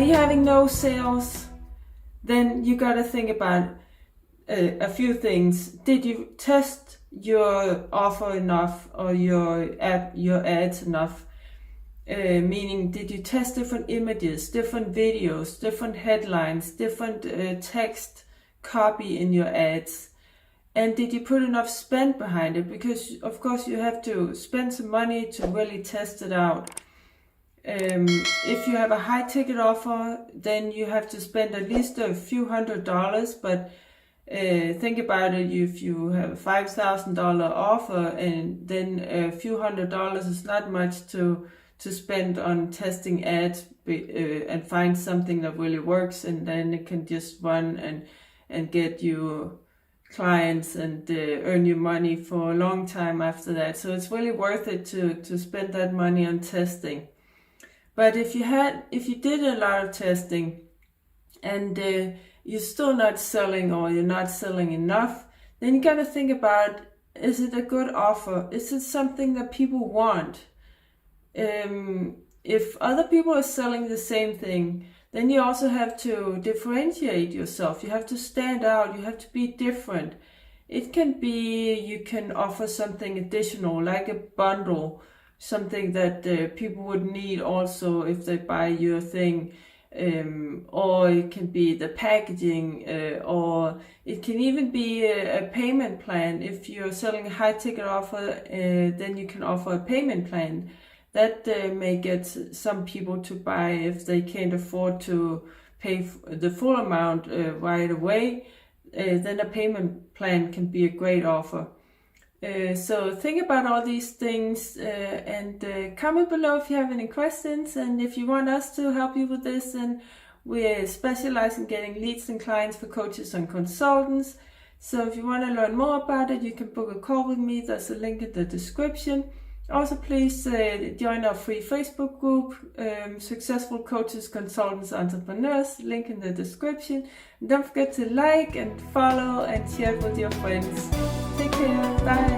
you're having no sales, then you gotta think about a few things. Did you test your offer enough, or your ads enough? Meaning, did you test different images, different videos, different headlines, different text copy in your ads? And did you put enough spend behind it? Because of course you have to spend some money to really test it out. If you have a high ticket offer, then you have to spend at least a few $100s, but think about it. If you have a $5,000 offer, and then a few $100s is not much to spend on testing ads and find something that really works, and then it can just run and get you clients and earn you money for a long time after that. So it's really worth it to spend that money on testing. But if you did a lot of testing and you're still not selling, or you're not selling enough, then you got to think about, is it a good offer? Is it something that people want? If other people are selling the same thing, then you also have to differentiate yourself. You have to stand out. You have to be different. It can be you can offer something additional, like a bundle, something that people would need also if they buy your thing. Or it can be the packaging, or it can even be a payment plan. If you're selling a high ticket offer, then you can offer a payment plan. That may get some people to buy if they can't afford to pay the full amount right away. Then a payment plan can be a great offer. So think about all these things and comment below if you have any questions, and if you want us to help you with this. And we specialize in getting leads and clients for coaches and consultants. So if you want to learn more about it, you can book a call with me. There's a link in the description. Also, please join our free Facebook group, Successful Coaches, Consultants, Entrepreneurs, link in the description. And don't forget to like and follow and share it with your friends. Take care, bye.